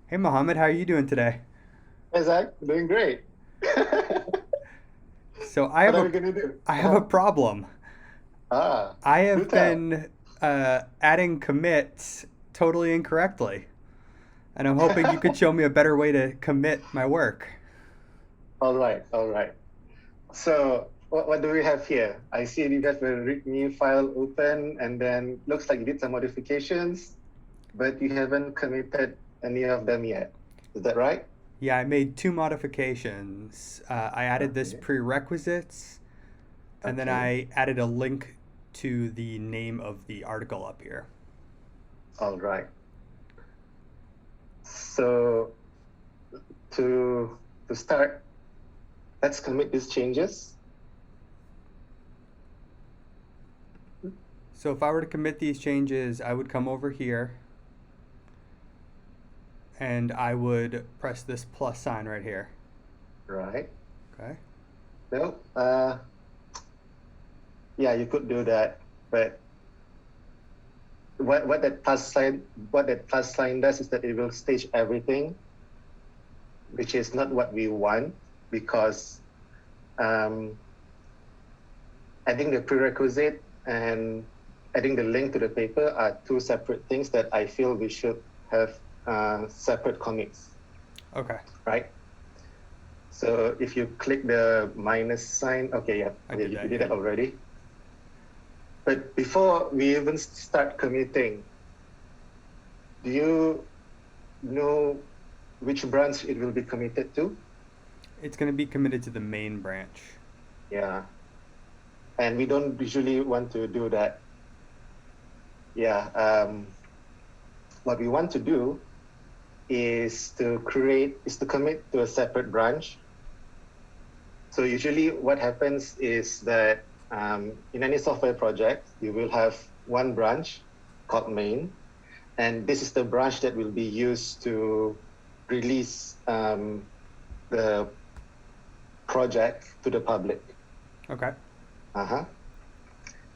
Hey Mohammed, how are you doing today? Hey Zach, doing great. So What are we gonna do? I have a problem. I Do have tell. been adding commits totally incorrectly, and I'm hoping you could show me a better way to commit my work. All right, all right. So what do we have here? I see you have a new file open, and then looks like you did some modifications, but you haven't committed any of them yet. Is that right? Yeah, I made two modifications. I added this Okay. prerequisites, and then Okay. I added a link to the name of the article up here. All right. So to to start, let's commit these changes. So if I were to commit these changes, I would come over here and I would press this plus sign right here. Right. Okay. No. Yeah, you could do that, but what that plus sign does is that it will stage everything, which is not what we want, because um, adding the prerequisite and adding the link to the paper are two separate things that I feel we should have separate commits, Okay. right? So if you click the minus sign, okay, yeah, I yeah, did you that, did yeah. that already. But before we even start committing, do you know which branch it will be committed to? It's going to be committed to the main branch. Yeah. And we don't usually want to do that. Yeah. What we want to do is to commit to a separate branch. So usually what happens is that in any software project, you will have one branch called main, and this is the branch that will be used to release the project to the public. Okay. Uh-huh.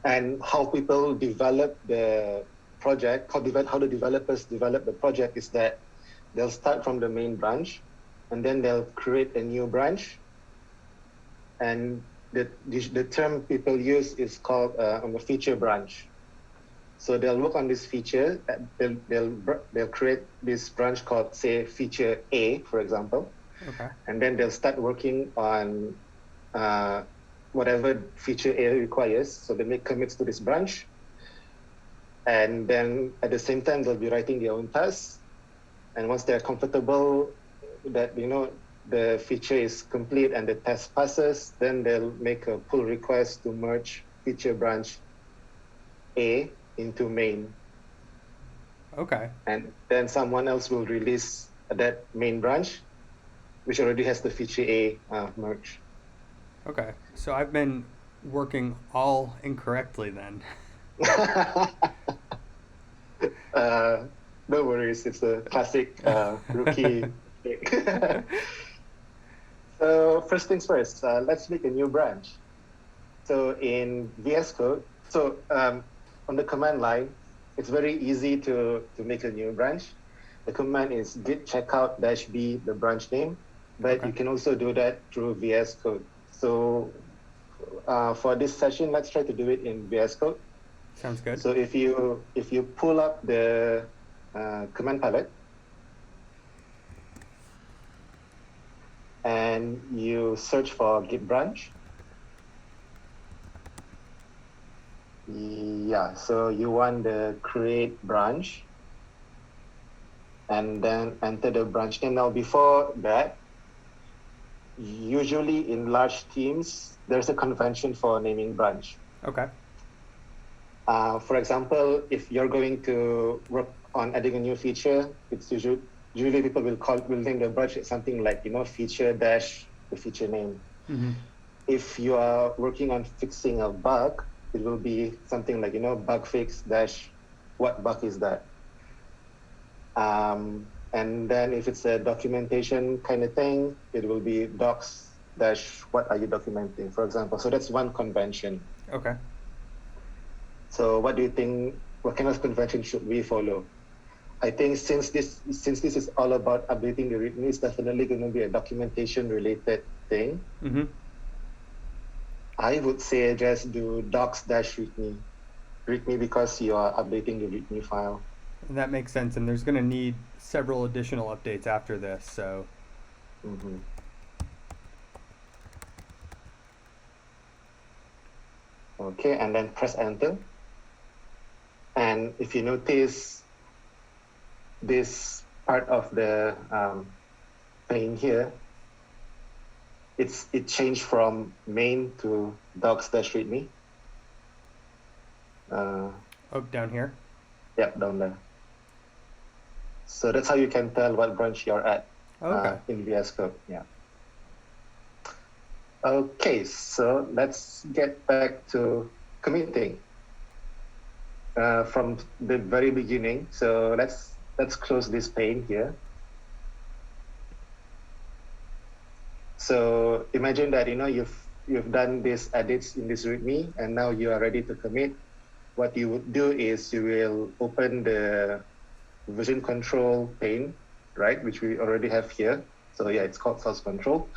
And how people develop the project, how the developers develop the project is that they'll start from the main branch, and then they'll create a new branch. And the term people use is called a feature branch. So they'll work on this feature. They'll create this branch called, say, feature A, for example, Okay. and then they'll start working on uh, whatever feature A requires. So they make commits to this branch, and then at the same time they'll be writing their own tests. And once they're comfortable that the feature is complete and the test passes, then they'll make a pull request to merge feature branch A into main, Okay. and then someone else will release that main branch, which already has the feature A merge. Okay. So I've been working all incorrectly then. uh, no worries, it's a classic rookie mistake. So first things first, let's make a new branch. So in VS Code, on the command line, it's very easy to make a new branch. The command is git checkout dash b, the branch name, but Okay. you can also do that through VS Code. So for this session, let's try to do it in VS Code. Sounds good. So if you pull up the command palette and you search for git branch, yeah, so you want the create branch and then enter the branch name. Now, before that, usually in large teams, there's a convention for naming branch. Okay. For example, if you're going to work on adding a new feature, it's usually people will name the branch something like feature dash the feature name. Mm-hmm. If you are working on fixing a bug, it will be something like bug fix dash what bug is that. And then if it's a documentation kind of thing, it will be docs dash what are you documenting, for example. So that's one convention. Okay. So what do you think? What kind of convention should we follow? I think since this is all about updating the README, it's definitely going to be a documentation related thing. Mm-hmm. I would say just do docs-README. README because you are updating the README file. And that makes sense. And there's going to need several additional updates after this. So. Mm-hmm. Okay, and then press enter. And if you notice this part of the pane here, it changed from main to docs-README. Down here. Yep, down there. So that's how you can tell what branch you're at in VS Code. Yeah. Okay, so let's get back to committing from the very beginning. So let's close this pane here. So imagine that you've done these edits in this README, and now you are ready to commit. What you would do is you will open the version control pane, right, which we already have here. So yeah, it's called source control.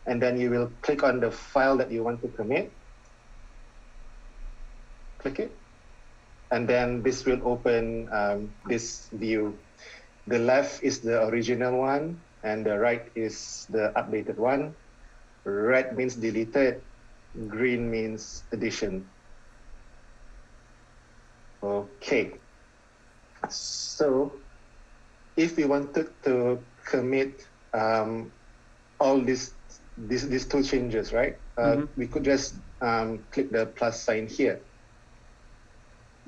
And then you will click on the file that you want to commit. Click it. And then this will open this view. The left is the original one, and the right is the updated one. Red means deleted. Green means addition. Okay. So if we wanted to commit all these two changes, right? We could just click the plus sign here.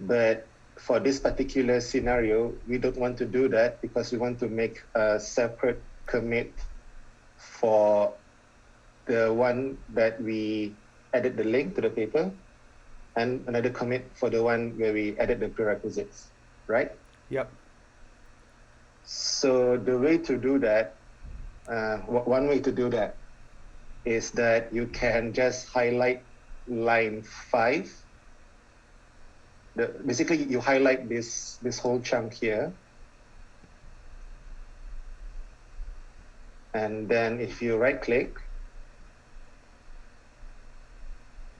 But for this particular scenario, we don't want to do that because we want to make a separate commit for the one that we added the link to the paper, and another commit for the one where we added the prerequisites, right? Yep. So the way to do that, one way to do that is that you can just highlight line 5. Basically, you highlight this whole chunk here. And then if you right click,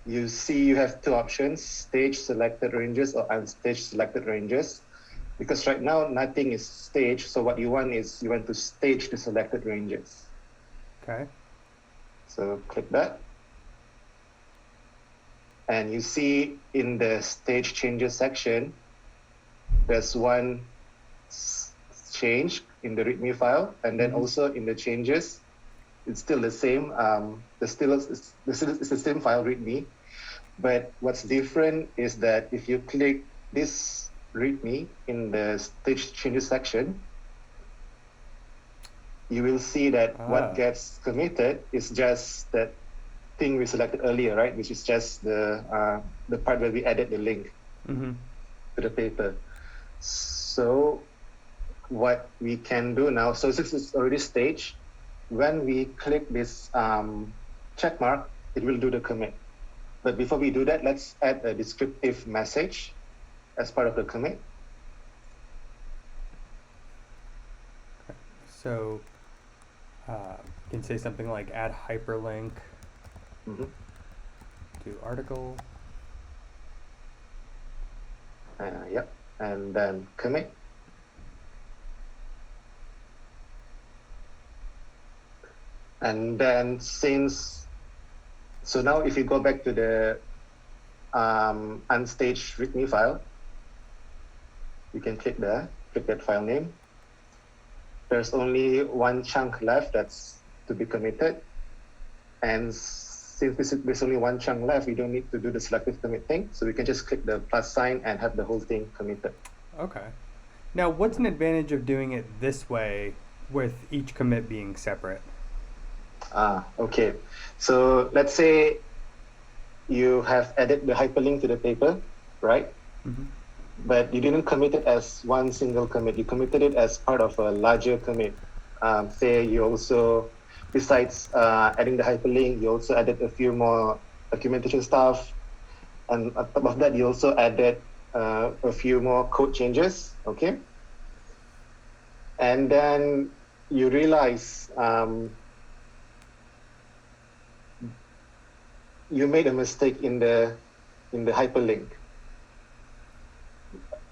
you see you have two options, stage selected ranges or unstaged selected ranges. Because right now nothing is staged, so what you want is you want to stage the selected ranges. Okay. So click that. And you see in the stage changes section, there's one change in the README file, and then also in the changes, it's still the same. It's the same file README, but what's different is that if you click this README in the stage changes section, you will see that what gets committed is just that thing we selected earlier, right? Which is just the part where we added the link to the paper. So what we can do now, so since it's already staged, when we click this check mark, it will do the commit. But before we do that, let's add a descriptive message as part of the commit. So you can say something like add hyperlink to article. Yep, and then commit. And then so now if you go back to the unstaged README file, you can click there, click that file name. There's only one chunk left that's to be committed. And since there's only one chunk left, we don't need to do the selective commit thing. So we can just click the plus sign and have the whole thing committed. Okay. Now, what's an advantage of doing it this way with each commit being separate? Okay. So let's say you have added the hyperlink to the paper, right? But you didn't commit it as one single commit. You committed it as part of a larger commit. Say you also, besides adding the hyperlink, you also added a few more documentation stuff. And on top of that, you also added a few more code changes, okay? And then you realize you made a mistake in the hyperlink.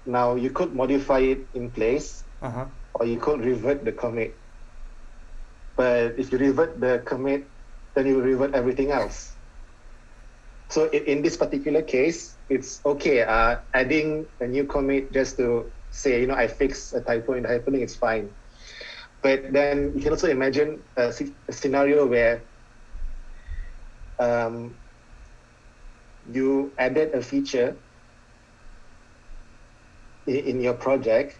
Now you could modify it in place, or you could revert the commit. But if you revert the commit, then you revert everything else. So in this particular case, it's okay. Adding a new commit just to say, I fixed a typo in the hyperlink, it's fine. But then you can also imagine a scenario where you added a feature in your project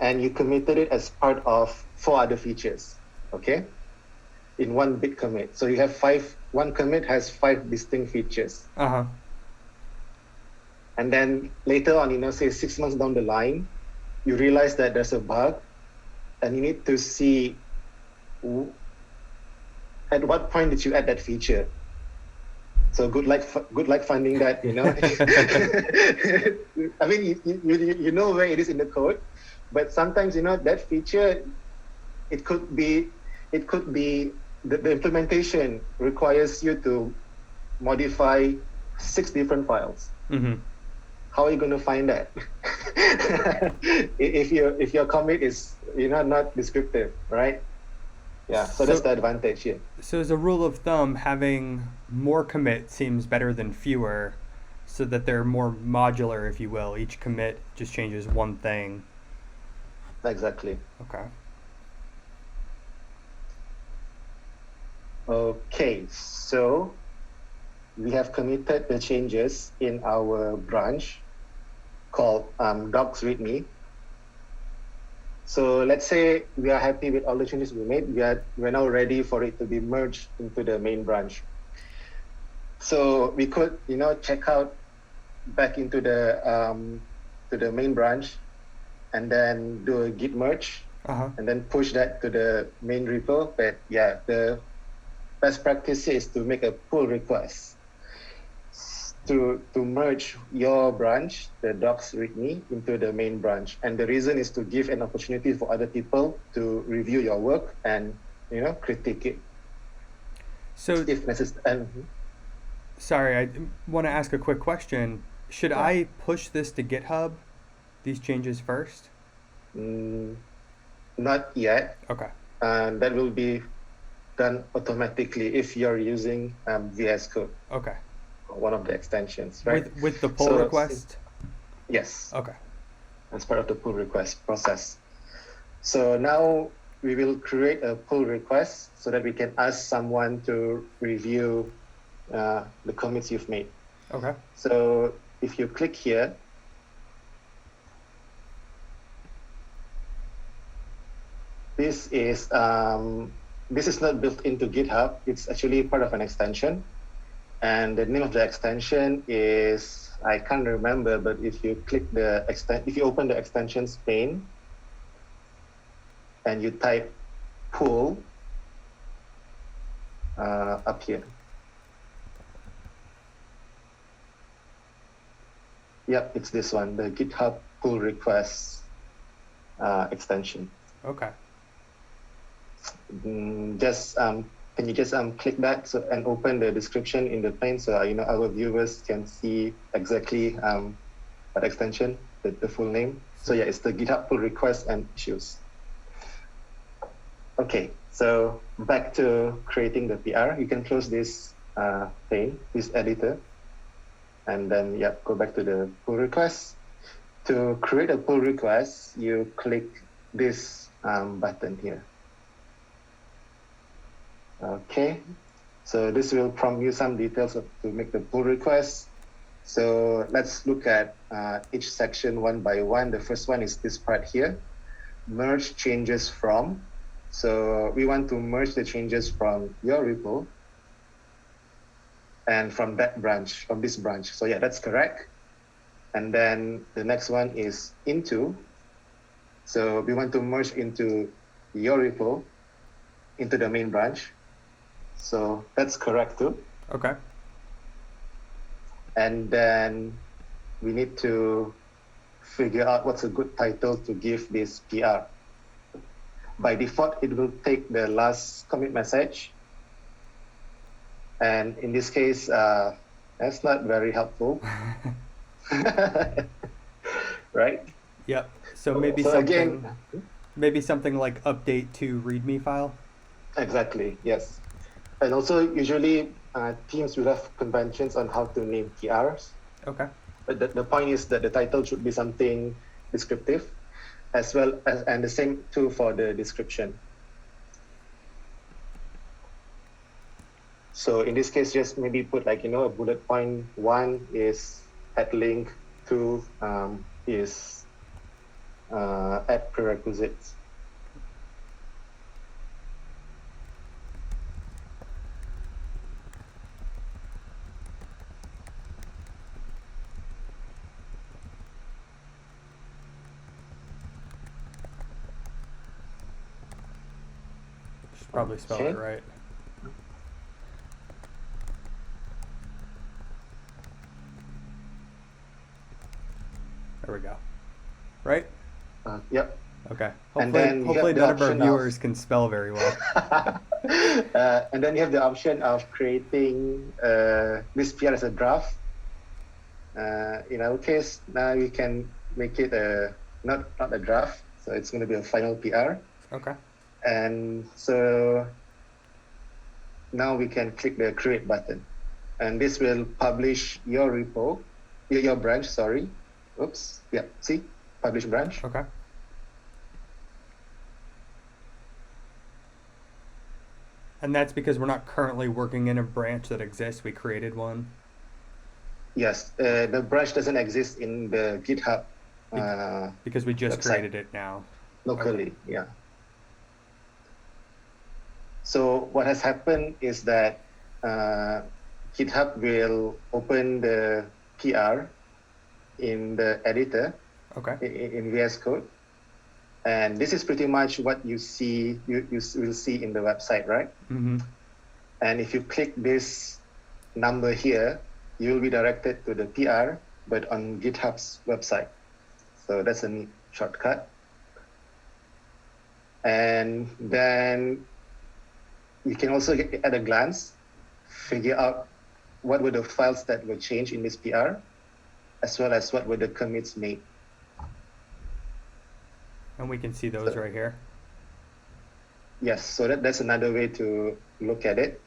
and you committed it as part of 4 other features, okay? In one big commit. So you have one commit has 5 distinct features. Uh-huh. And then later on, say 6 months down the line, you realize that there's a bug and you need to see at what point did you add that feature. So good luck finding that, I mean, you know where it is in the code, but sometimes, that feature, it could be the implementation requires you to modify 6 different files. Mm-hmm. How are you going to find that? if your commit is not descriptive, right? Yeah, so that's the advantage here. So as a rule of thumb, having more commits seems better than fewer, so that they're more modular, if you will. Each commit just changes one thing. Exactly. Okay. Okay, so we have committed the changes in our branch called docs readme. So let's say we are happy with all the changes we made. We're now ready for it to be merged into the main branch. So we could, check out back into the main branch, and then do a git merge, and then push that to the main repo. But yeah, the best practice is to make a pull request to merge your branch, the docs readme, into the main branch. And the reason is to give an opportunity for other people to review your work and critique it. So if necessary. Sorry, I want to ask a quick question. Should I push this to GitHub, these changes first? Not yet. Okay. And that will be done automatically if you're using VS Code. Okay. One of the extensions, right? With the pull request? Yes. Okay. As part of the pull request process. So now we will create a pull request so that we can ask someone to review the commits you've made. Okay. So if you click here, this is not built into GitHub. It's actually part of an extension. And the name of the extension is, I can't remember, but if you click if you open the extensions pane and you type pull up here. Yep, it's this one, the GitHub pull request extension. Okay. Can you just click that and open the description in the pane so our viewers can see exactly what extension, the full name. So yeah, it's the GitHub pull request and issues. Okay, so back to creating the PR. You can close this pane, this editor, and then go back to the pull request. To create a pull request, you click this button here. Okay, so this will prompt you some details to make the pull request. So let's look at each section one by one. The first one is this part here, merge changes from. So we want to merge the changes from your repo and from that branch, from this branch. So yeah, that's correct. And then the next one is into. So we want to merge into your repo, into the main branch. So that's correct too. Okay. And then we need to figure out what's a good title to give this PR. by default, it will take the last commit message. And in this case, that's not very helpful. Right? Yep. So maybe So something again, maybe something like update to README file. exactly, yes. And also, usually, teams will have conventions on how to name PRs. Okay. But the point is that the title should be something descriptive, as well as, and the same too for the description. So in this case, just maybe put like, a bullet point. 1 is add link, 2 is add prerequisites. Should probably spell Okay. it right. There we go. Right? Yep. Okay. And Hopefully, then you hopefully have the none of our option viewers can spell very well. and then you have the option of creating this PR as a draft. In our case, now you can make it not a draft, so it's going to be a final PR. Okay. And so now we can click the create button, and this will publish your repo, your branch. Sorry. Oops. Yeah. See, publish branch. Okay. And that's because we're not currently working in a branch that exists. We created one. Yes, the branch doesn't exist in the GitHub Because we just website. created it now. Locally. Yeah. So what has happened is that GitHub will open the PR in the editor Okay. in VS Code, and this is pretty much what you see. You will see in the website, right? Mm-hmm. And if you click this number here, you will be directed to the PR, but on GitHub's website. So that's a neat shortcut. And then you can also at a glance figure out what were the files that were changed in this PR, as well as what were the commits made. And we can see those right here. Yes, so that's another way to look at it.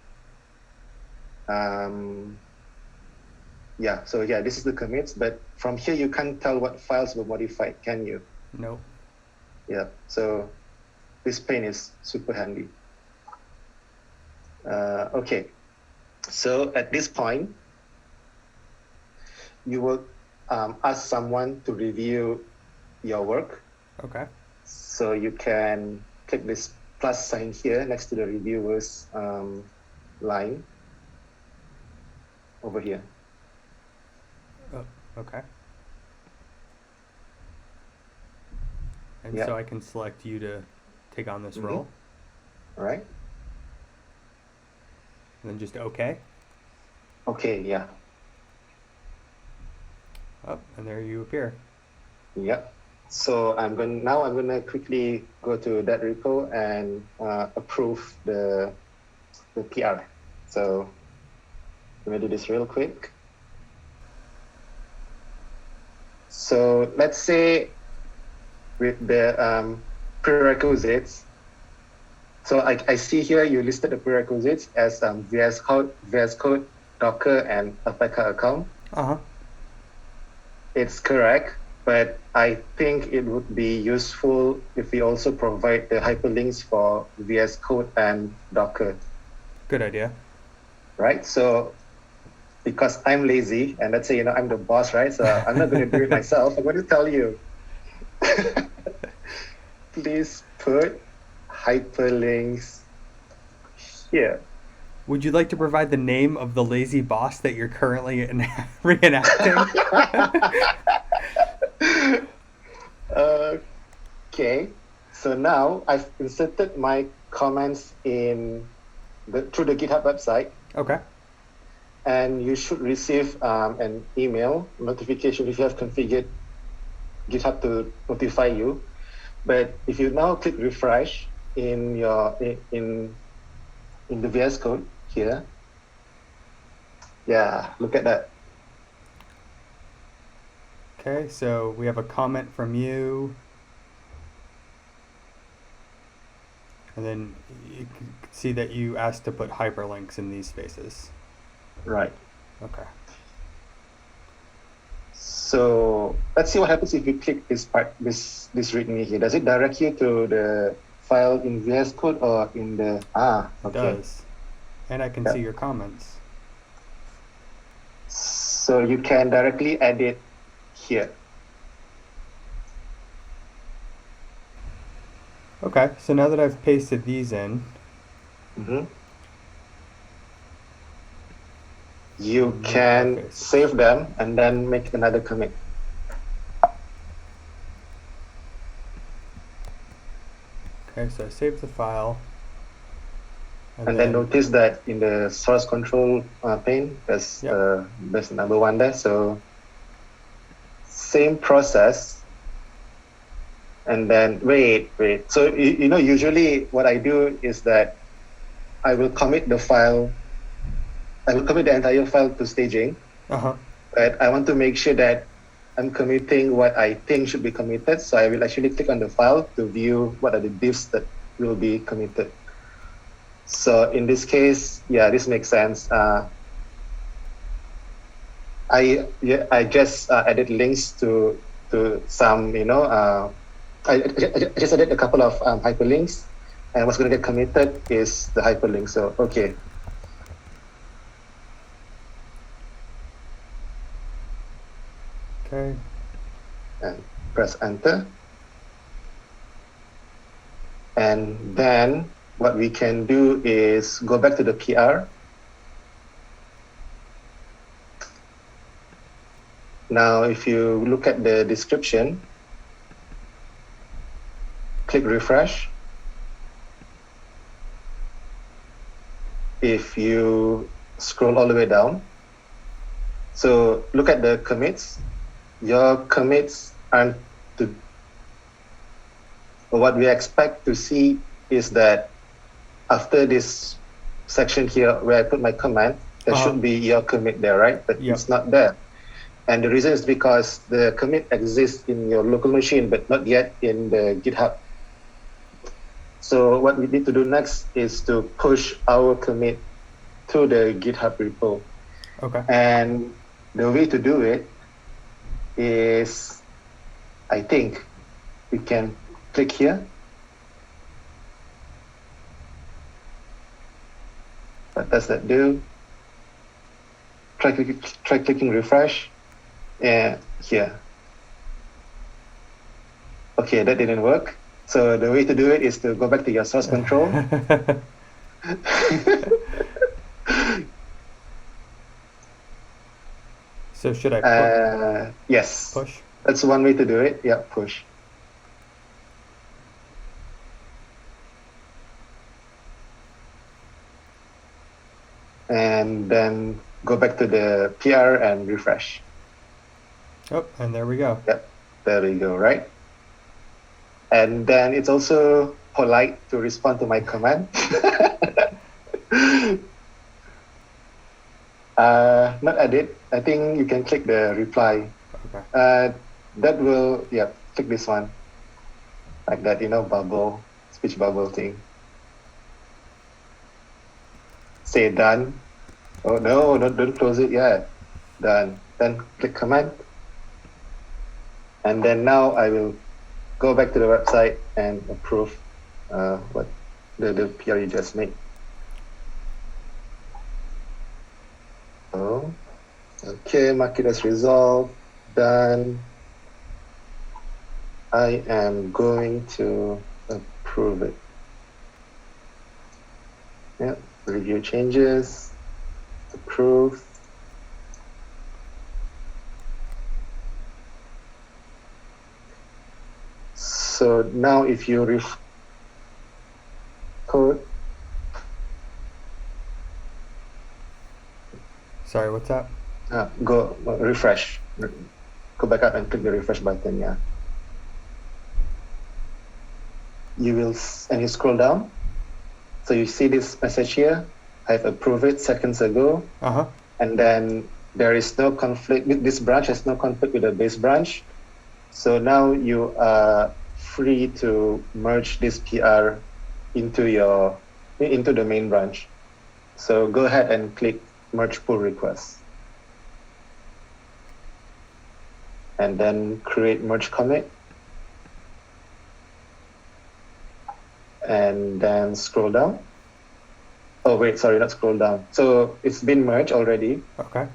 Yeah, so yeah, this is the commits, but from here you can't tell what files were modified, can you? Nope. Yeah, so this pane is super handy. Okay, so at this point, you will ask someone to review your work. Okay. So you can click this plus sign here next to the reviewers line over here. Oh, okay. And Yeah. so I can select you to take on this role, All right. and then just OK. Okay. Yeah. Oh, and there you appear. Yep. So I'm gonna quickly go to that repo and approve the PR. So let me do this real quick. So let's say with the prerequisites. So I see here you listed the prerequisites as VS Code, Docker, and Alpaca account. Uh-huh. It's correct, but I think it would be useful if we also provide the hyperlinks for VS Code and Docker, Good idea. right? So because I'm lazy, and let's say, I'm the boss, right? So I'm not going to do it myself. I'm going to tell you. Please put hyperlinks here. Would you like to provide the name of the lazy boss that you're currently reenacting? Okay, so now I've inserted my comments through the GitHub website, Okay. and you should receive an email notification if you have configured GitHub to notify you. But if you now click refresh, in your in the VS Code here. Yeah, look at that. Okay, so we have a comment from you. And then you can see that you asked to put hyperlinks in these spaces. Right. Okay. So let's see what happens if you click this part, this README here. Does it direct you to the file in VS Code or in the It okay. does. And I can Yeah. see your comments. So you can directly edit here. Okay, so now that I've pasted these in, You can save them and then make another commit. Okay, so I saved the file. And then notice that in the source control pane, there's number one there. So same process. And then wait. So you know, usually what I do is that I will commit the file. I will commit the entire file to staging. But I want to make sure that I'm committing what I think should be committed. So I will actually click on the file to view what are the diffs that will be committed. So in this case, yeah, this makes sense. I just added links to some, you know, I just added a couple of hyperlinks, and what's going to get committed is the hyperlink. So okay. Okay. And press enter. And then what we can do is go back to the PR. Now, if you look at the description, click refresh. If you scroll all the way down, so look at the commits. Your commits aren't to. What we expect to see is that after this section here where I put my comment, there should be your commit there, right? But it's not there. And the reason is because the commit exists in your local machine, but not yet in the GitHub. So what we need to do next is to push our commit to the GitHub repo. Okay. And the way to do it is, I think, we can click here. What does that do? Try clicking refresh. And here. Okay, that didn't work. So the way to do it is to go back to your source control. So should I yes. Push? That's one way to do it. Yeah, push. And then go back to the PR and refresh. Oh, and there we go. Yep, there we go, right? And then it's also polite to respond to my command. Not edit. I think you can click the reply. Okay. That will, yeah, click this one. Like that, you know, bubble, speech bubble thing. Say done. Oh no, don't close it yet. Done. Then click command. And then now I will go back to the website and approve what the PR you just made. Oh, okay, mark it as resolved. Done. I am going to approve it. Yep, review changes, approve. So now if you code. Sorry, what's that? Go refresh. Go back up and click the refresh button, yeah. and you scroll down. So you see this message here. I've approved it seconds ago. And then there is no conflict. This branch has no conflict with the base branch. So now you are free to merge this PR into the main branch. So go ahead and click merge pull request. And then create merge commit. And then scroll down. Oh, wait, sorry, not scroll down. So it's been merged already. Okay.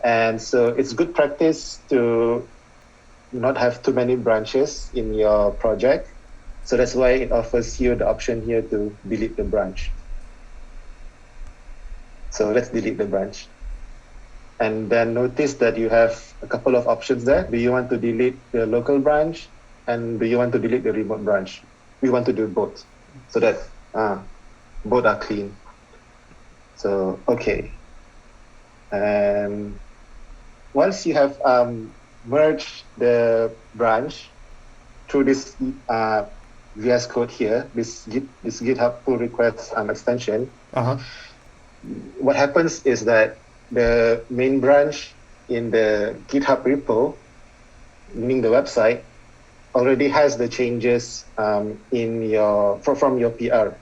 And so it's good practice to not have too many branches in your project. So that's why it offers you the option here to delete the branch. So let's delete the branch. And then notice that you have a couple of options there. Do you want to delete the local branch? And do you want to delete the remote branch? We want to do both so that both are clean. So, okay. And once you have merged the branch through this VS Code here, this GitHub pull request extension, what happens is that the main branch in the GitHub repo, meaning the website, already has the changes from your PR.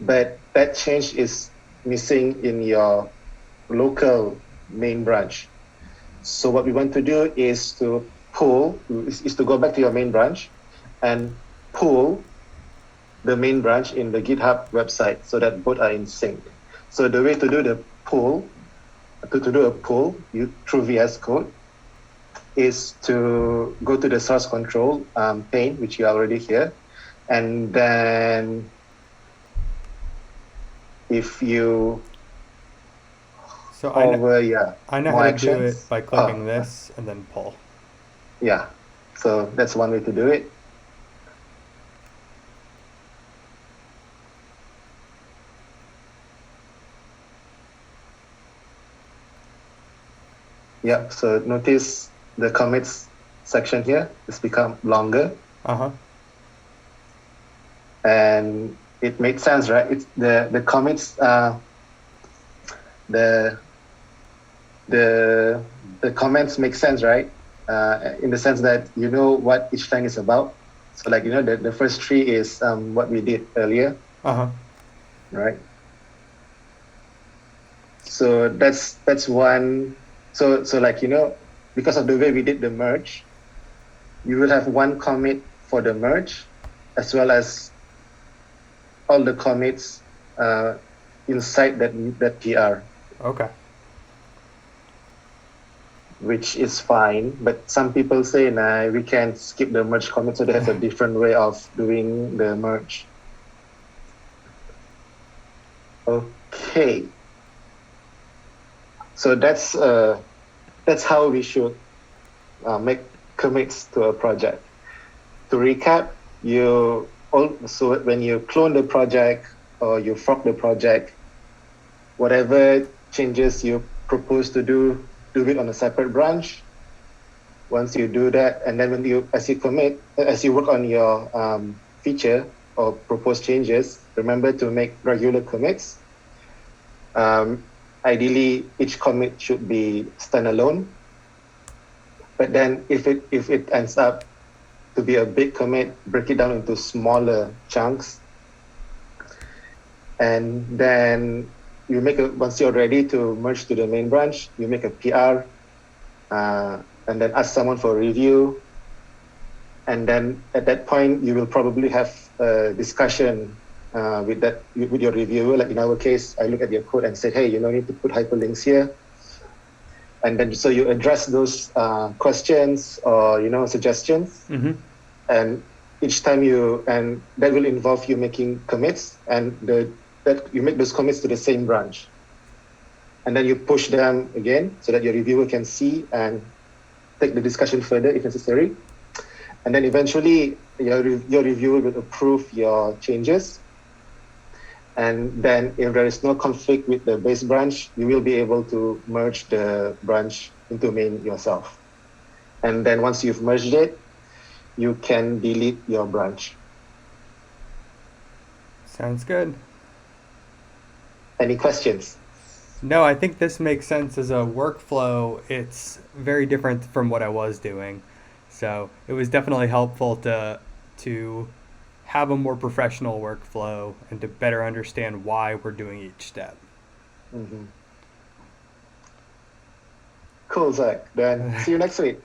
But that change is missing in your local main branch. So what we want to do is to go back to your main branch and pull the main branch in the GitHub website so that both are in sync. So the way to do the pull, through VS Code, is to go to the source control pane, which you are already here, and then if you I know how to do it by clicking this and then pull. Yeah, so that's one way to do it. Yep, so notice the commits section here has become longer. And it made sense, right? It's the commits, the comments make sense, right? In the sense that you know what each line is about. So like, the first three is what we did earlier. Right? So that's one. So like, because of the way we did the merge, you will have one commit for the merge, as well as all the commits inside that PR. Okay. Which is fine, but some people say, nah, we can skip the merge commit, so they have a different way of doing the merge. Okay. So that's how we should make commits to a project. To recap, so when you clone the project or you fork the project, whatever changes you propose to do it on a separate branch. Once you do that, and then as you work on your feature or propose changes, remember to make regular commits. Ideally, each commit should be standalone. But then if it ends up to be a big commit, break it down into smaller chunks. And then once you're ready to merge to the main branch, you make a PR, and then ask someone for a review. And then at that point, you will probably have a discussion with your reviewer. Like in our case, I look at your code and said, hey, you need to put hyperlinks here. And then so you address those questions or suggestions. And each time and that will involve you making commits, and that you make those commits to the same branch. And then you push them again so that your reviewer can see and take the discussion further if necessary. And then eventually your reviewer will approve your changes. And then if there is no conflict with the base branch, you will be able to merge the branch into main yourself. And then once you've merged it, you can delete your branch. Sounds good. Any questions? No, I think this makes sense as a workflow. It's very different from what I was doing. So it was definitely helpful to have a more professional workflow and to better understand why we're doing each step. Mm-hmm. Cool, Zach. Then see you next week.